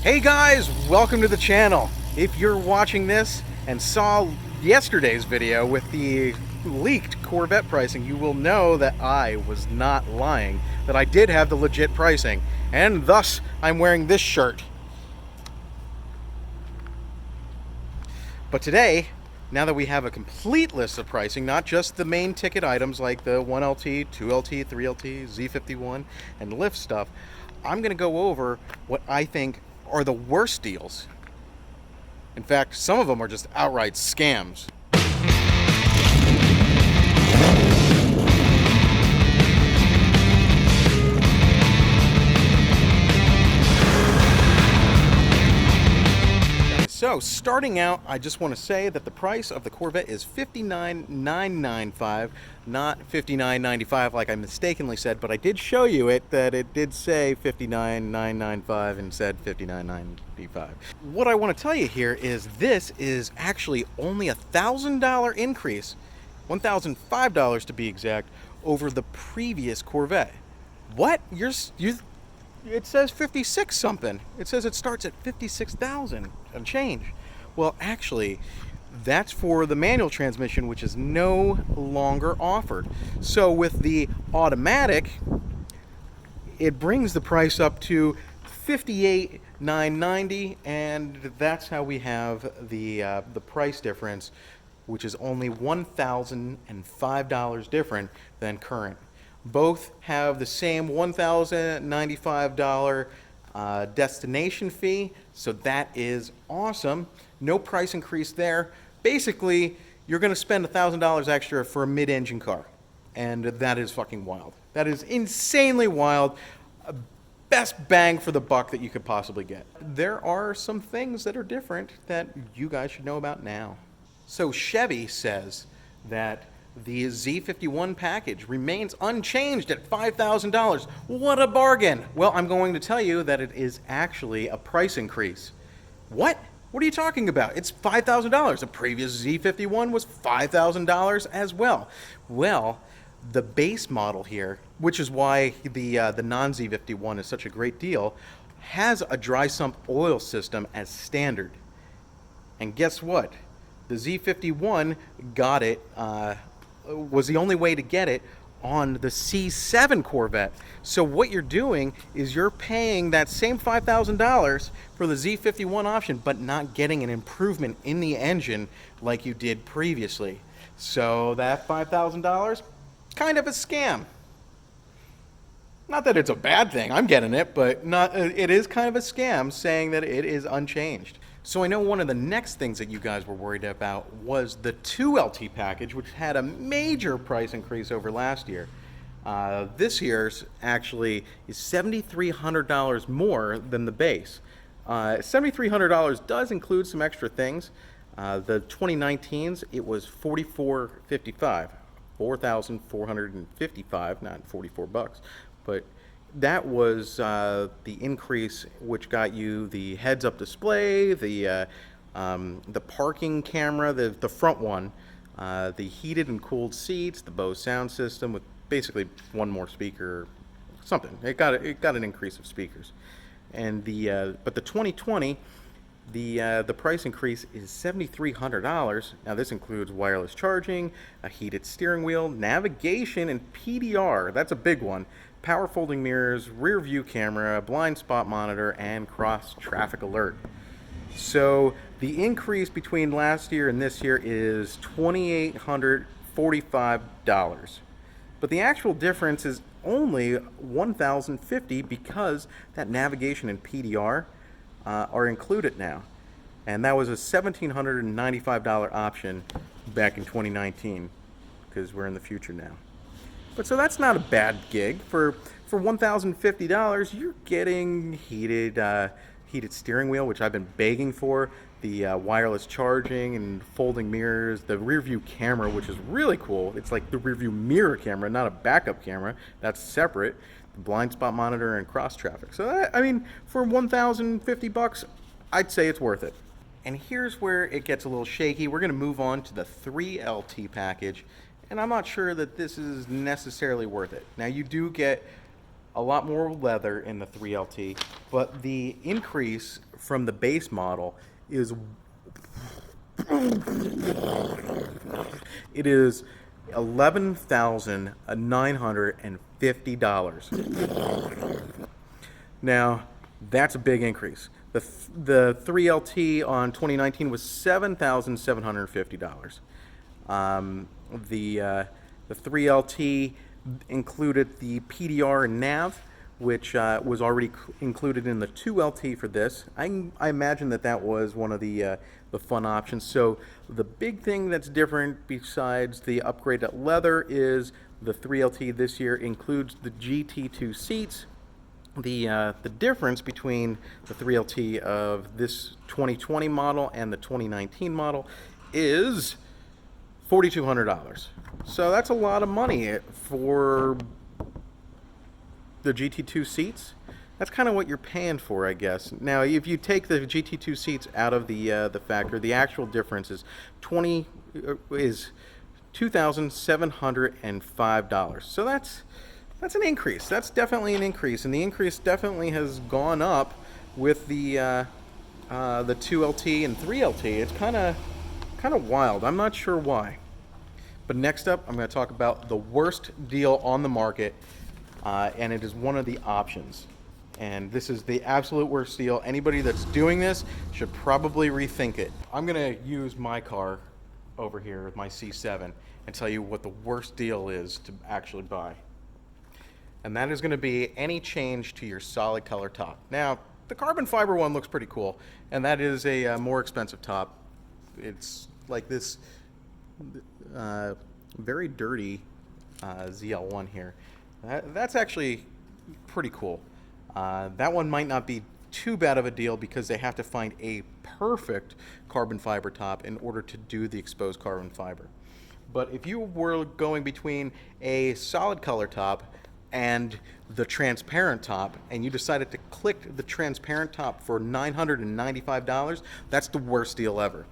Hey guys, welcome to the channel. If you're watching this and saw yesterday's video with the leaked Corvette pricing, you will know that I was not lying, that I did have the legit pricing, and thus I'm wearing this shirt. But today, now that we have a complete list of pricing, not just the main ticket items like the 1LT, 2LT, 3LT, Z51, and lift stuff, I'm going to go over what I think are the worst deals. In fact, some of them are just outright scams. So, starting out, I just want to say that the price of the Corvette is $59,995, not $59,995 like I mistakenly said, but I did show you it that it did say $59,995 and said $59,995. What I want to tell you here is this is actually only a $1,000 increase, $1,005 to be exact, over the previous Corvette. What? It says 56 something. It says it starts at 56,000 and change. Well, actually, that's for the manual transmission, which is no longer offered. So with the automatic, it brings the price up to $58,990, and that's how we have the price difference, which is only $1,005 different than current. Both have the same $1,095 destination fee, so that is awesome. No price increase there. Basically, you're going to spend $1,000 extra for a mid-engine car, and that is fucking wild. That is insanely wild. Best bang for the buck that you could possibly get. There are some things that are different that you guys should know about now. So Chevy says that the Z51 package remains unchanged at $5,000. What a bargain! Well, I'm going to tell you that it is actually a price increase. What? What are you talking about? It's $5,000. The previous Z51 was $5,000 as well. Well, the base model here, which is why the non-Z51 is such a great deal, has a dry sump oil system as standard. And guess what? The Z51 got it, was the only way to get it on the C7 Corvette. So what you're doing is you're paying that same $5,000 for the Z51 option, but not getting an improvement in the engine like you did previously. So that $5,000, kind of a scam. Not that it's a bad thing, I'm getting it, but it is kind of a scam saying that it is unchanged. So I know one of the next things that you guys were worried about was the 2LT package, which had a major price increase over last year. This year's actually is $7,300 more than the base. $7,300 does include some extra things. The 2019s, it was $4,455, $4,455, not 44 bucks, but that was the increase, which got you the heads-up display, the parking camera, the front one, the heated and cooled seats, the Bose sound system with basically one more speaker, something. It got an increase of speakers, and but the 2020, the price increase is $7,300. Now this includes wireless charging, a heated steering wheel, navigation, and PDR. That's a big one. Power folding mirrors, rear view camera, blind spot monitor, and cross traffic alert. So the increase between last year and this year is $2,845. But the actual difference is only $1,050 because that navigation and PDR are included now. And that was a $1,795 option back in 2019, because we're in the future now. But so that's not a bad gig. For $1,050, you're getting heated steering wheel, which I've been begging for, the wireless charging and folding mirrors, the rear view camera, which is really cool. It's like the rear view mirror camera, not a backup camera. That's separate. The blind spot monitor and cross traffic. So that, I mean, for $1,050, I'd say it's worth it. And here's where it gets a little shaky. We're going to move on to the 3LT package. And I'm not sure that this is necessarily worth it. Now, you do get a lot more leather in the 3LT, but the increase from the base model is it is $11,950. Now, that's a big increase. The 3LT on 2019 was $7,750. The 3LT included the PDR and nav, which was already included in the 2LT for this. I imagine that was one of the fun options. So the big thing that's different besides the upgraded leather is the 3LT this year includes the GT2 seats. The difference between the 3LT of this 2020 model and the 2019 model is $4,200. So that's a lot of money for the GT2 seats. That's kind of what you're paying for, I guess. Now, if you take the GT2 seats out of the factory, the actual difference is $2,705. So that's an increase. That's definitely an increase, and the increase definitely has gone up with the 2LT and 3LT. It's kind of wild. I'm not sure why. But next up, I'm going to talk about the worst deal on the market, and it is one of the options. And this is the absolute worst deal. Anybody that's doing this should probably rethink it. I'm going to use my car over here, my C7, and tell you what the worst deal is to actually buy. And that is going to be any change to your solid color top. Now, the carbon fiber one looks pretty cool, and that is a more expensive top. It's like this very dirty ZL1 here. That's actually pretty cool. That one might not be too bad of a deal because they have to find a perfect carbon fiber top in order to do the exposed carbon fiber. But if you were going between a solid color top and the transparent top, and you decided to click the transparent top for $995, that's the worst deal ever.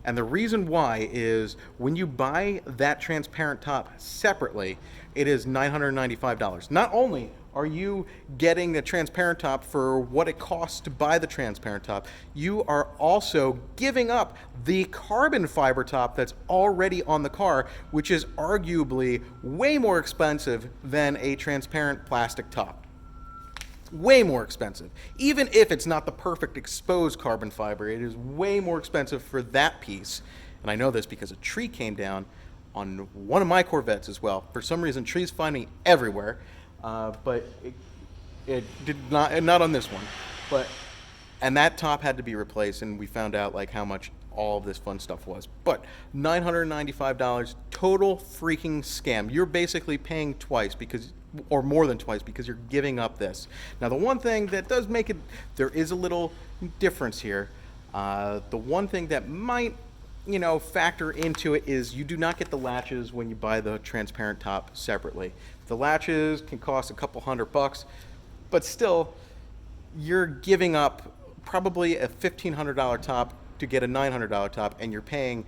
And the reason why is when you buy that transparent top separately, it is $995. Not only are you getting the transparent top for what it costs to buy the transparent top, you are also giving up the carbon fiber top that's already on the car, which is arguably way more expensive than a transparent plastic top. Way more expensive. Even if it's not the perfect exposed carbon fiber, it is way more expensive for that piece. And I know this because a tree came down on one of my Corvettes as well. For some reason, trees find me everywhere, but it did not on this one. And that top had to be replaced, and we found out like how much all of this fun stuff was. But $995, total freaking scam. You're basically paying twice or more than twice because you're giving up this. Now, the one thing that does make it, there is a little difference here. The one thing that might, factor into it is you do not get the latches when you buy the transparent top separately. The latches can cost a couple $100, but still, you're giving up probably a $1,500 top to get a $900 top, and you're paying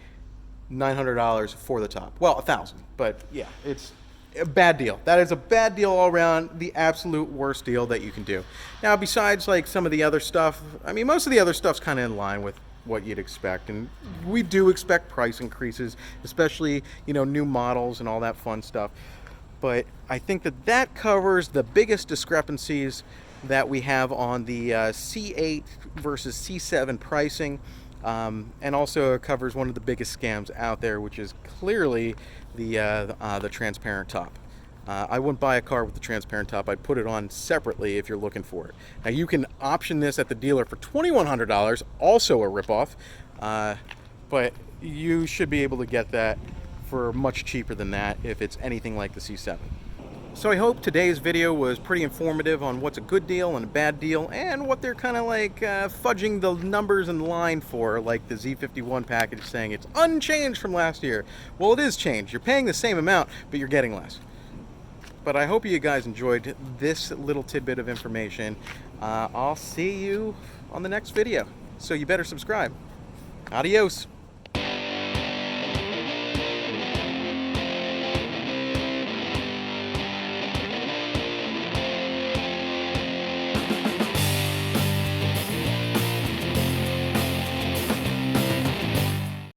$900 for the top. Well, $1,000, but yeah, it's a bad deal. That is a bad deal all around, the absolute worst deal that you can do. Now, besides like some of the other stuff, I mean, most of the other stuff's kind of in line with what you'd expect, and we do expect price increases, especially, new models and all that fun stuff. But I think that covers the biggest discrepancies that we have on the C8 versus C7 pricing. And also it covers one of the biggest scams out there, which is clearly the transparent top. I wouldn't buy a car with the transparent top. I'd put it on separately if you're looking for it. Now, you can option this at the dealer for $2,100, also a ripoff, but you should be able to get that for much cheaper than that if it's anything like the C7. So I hope today's video was pretty informative on what's a good deal and a bad deal, and what they're kind of like fudging the numbers in line for, like the Z51 package saying it's unchanged from last year. Well, it is changed. You're paying the same amount, but you're getting less. But I hope you guys enjoyed this little tidbit of information. I'll see you on the next video, so you better subscribe. Adios.